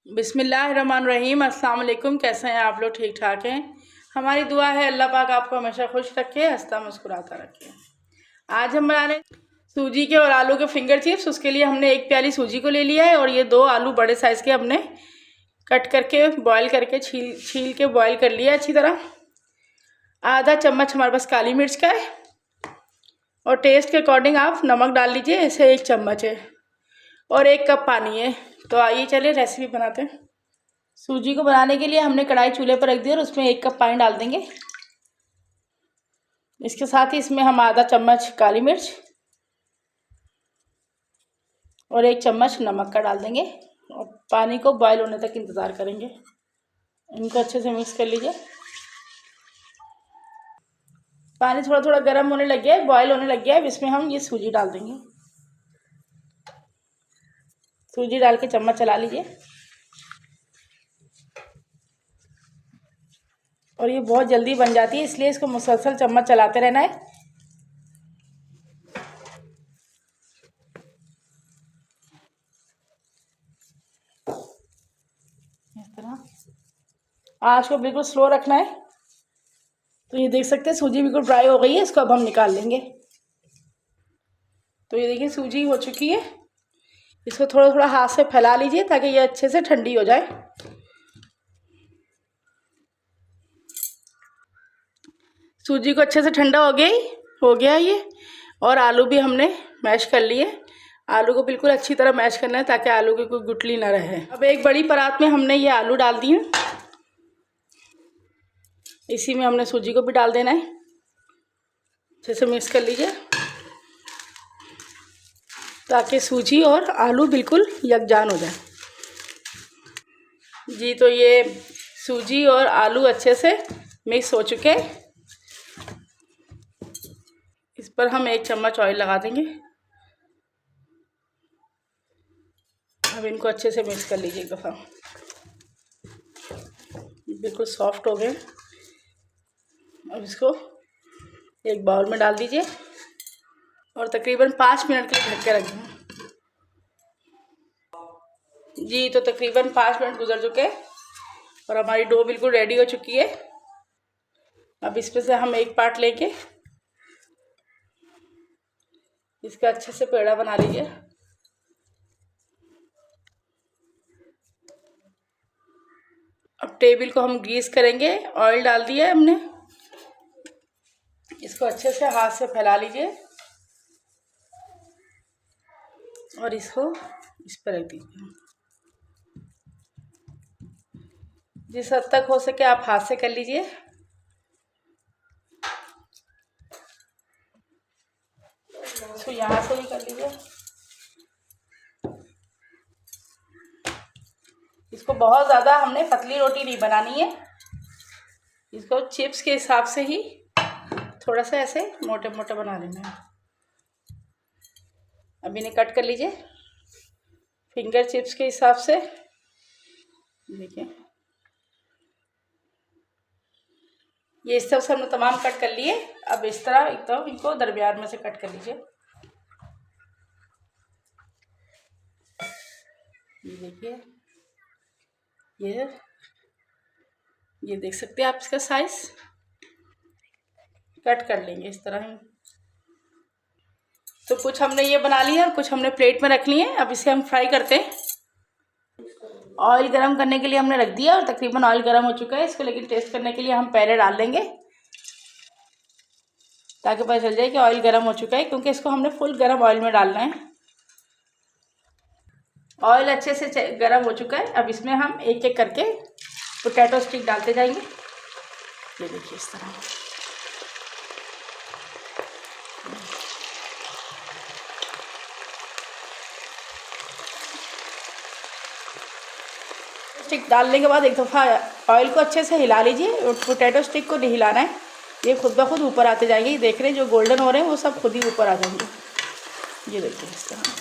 बिस्मिल्लाहिर्रहमानिर्रहीम। अस्सलाम वालेकुम। कैसे हैं आप लोग? ठीक ठाक हैं। हमारी दुआ है अल्लाह पाक आपको हमेशा खुश रखे, हंसता मुस्कुराता रखे। आज हम बना रहे सूजी के और आलू के फिंगर चिप्स। उसके लिए हमने एक प्याली सूजी को ले लिया है और ये 2 आलू बड़े साइज़ के हमने कट करके बॉईल करके छील के बॉईल कर लिया अच्छी तरह। आधा चम्मच हमारे पास काली मिर्च का है और टेस्ट के अकॉर्डिंग आप नमक डाल लीजिए, ऐसे 1 चम्मच है और 1 कप पानी है। तो आइए चलिए रेसिपी बनाते हैं। सूजी को बनाने के लिए हमने कढ़ाई चूल्हे पर रख दी और उसमें 1 कप पानी डाल देंगे। इसके साथ ही इसमें हम आधा चम्मच काली मिर्च और 1 चम्मच नमक का डाल देंगे और पानी को बॉयल होने तक इंतज़ार करेंगे। इनको अच्छे से मिक्स कर लीजिए। पानी थोड़ा थोड़ा गर्म होने लग गया है, बॉयल होने लग गया है। अब इसमें हम ये सूजी डाल देंगे। सूजी डाल के चम्मच चला लीजिए और ये बहुत जल्दी बन जाती है, इसलिए इसको मुसलसल चम्मच चलाते रहना है। इस तरह आँच को बिल्कुल स्लो रखना है। तो ये देख सकते हैं सूजी बिल्कुल ड्राई हो गई है। इसको अब हम निकाल लेंगे। तो ये देखिए सूजी हो चुकी है। इसको थोड़ा थोड़ा हाथ से फैला लीजिए ताकि ये अच्छे से ठंडी हो जाए। सूजी को अच्छे से ठंडा हो गया ये। और आलू भी हमने मैश कर लिए। आलू को बिल्कुल अच्छी तरह मैश करना है ताकि आलू की कोई गुठली ना रहे। अब एक बड़ी परात में हमने ये आलू डाल दिए। इसी में हमने सूजी को भी डाल देना है। अच्छे से मिक्स कर लीजिए ताकि सूजी और आलू बिल्कुल यकजान हो जाए। जी तो ये सूजी और आलू अच्छे से मिक्स हो चुके हैं। इस पर हम 1 चम्मच ऑयल लगा देंगे। अब इनको अच्छे से मिक्स कर लीजिए एक दफ़ा। बिल्कुल सॉफ्ट हो गए। अब इसको एक बाउल में डाल दीजिए और तकरीबन 5 मिनट के लिए ढक के रख दें। जी तो तकरीबन 5 मिनट गुजर चुके और हमारी डो बिल्कुल रेडी हो चुकी है। अब इसमें से हम एक पार्ट लेके इसका अच्छे से पेड़ा बना लीजिए। अब टेबल को हम ग्रीस करेंगे। ऑयल डाल दिया है हमने। इसको अच्छे से हाथ से फैला लीजिए और इसको इस पर रख दीजिए। जिस हद तक हो सके आप हाथ से कर लीजिए। इसको यहाँ से भी कर लीजिए। इसको बहुत ज़्यादा हमने पतली रोटी नहीं बनानी है। इसको चिप्स के हिसाब से ही थोड़ा सा ऐसे मोटे मोटे बना लेना है। अब इन्हें कट कर लीजिए फिंगर चिप्स के हिसाब से। देखिए ये इस तरह से हमने तमाम कट कर लिए। अब इस तरह एकदम इनको दरमियान में से कट कर लीजिए। ये देखिए ये देख सकते हैं आप इसका साइज। कट कर लेंगे इस तरह ही। तो कुछ हमने ये बना लिया और कुछ हमने प्लेट में रख लिए। अब इसे हम फ्राई करते हैं। ऑयल गरम करने के लिए हमने रख दिया और तकरीबन ऑयल गरम हो चुका है। इसको लेकिन टेस्ट करने के लिए हम पहले डाल देंगे ताकि पता चल जाए कि ऑयल गरम हो चुका है, क्योंकि इसको हमने फुल गरम ऑयल में डालना है। ऑयल अच्छे से गरम हो चुका है। अब इसमें हम एक एक करके पोटैटो स्टिक डालते जाएंगे। ये देखिए इस तरह। स्टिक डालने के बाद एक दफ़ा ऑयल को अच्छे से हिला लीजिए। पोटैटो स्टिक को नहीं हिलाना है, ये खुद ब खुद ऊपर आते जाएंगे। ये देख रहे हैं जो गोल्डन हो रहे हैं वो सब खुद ही ऊपर आ जाएंगे। ये देखिए इस तरह।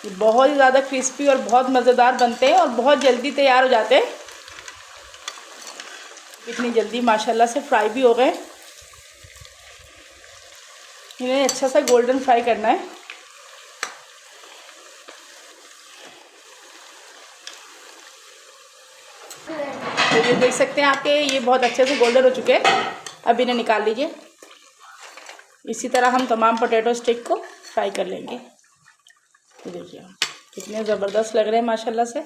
ये बहुत ही ज़्यादा क्रिस्पी और बहुत मज़ेदार बनते हैं और बहुत जल्दी तैयार हो जाते हैं। इतनी जल्दी माशाल्लाह से फ्राई भी हो गए। इन्हें अच्छा सा गोल्डन फ्राई करना है। तो ये देख सकते हैं आपके ये बहुत अच्छे से गोल्डन हो चुके हैं। अब इन्हें निकाल लीजिए। इसी तरह हम तमाम पोटैटो स्टिक को फ्राई कर लेंगे। तो देखिए कितने ज़बरदस्त लग रहे हैं माशाल्लाह से।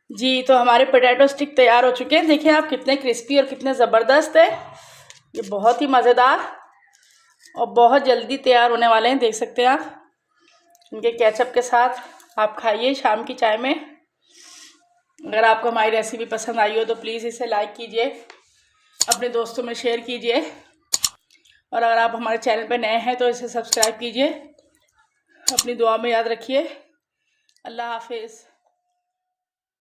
जी तो हमारे पोटैटो स्टिक तैयार हो चुके हैं। देखिए आप कितने क्रिस्पी और कितने ज़बरदस्त है। ये बहुत ही मज़ेदार और बहुत जल्दी तैयार होने वाले हैं। देख सकते हैं आप इनके केचप के साथ आप खाइए शाम की चाय में। अगर आपको हमारी रेसिपी पसंद आई हो तो प्लीज़ इसे लाइक कीजिए, अपने दोस्तों में शेयर कीजिए और अगर आप हमारे चैनल पर नए हैं तो इसे सब्सक्राइब कीजिए। अपनी दुआ में याद रखिए। अल्लाह हाफिज़।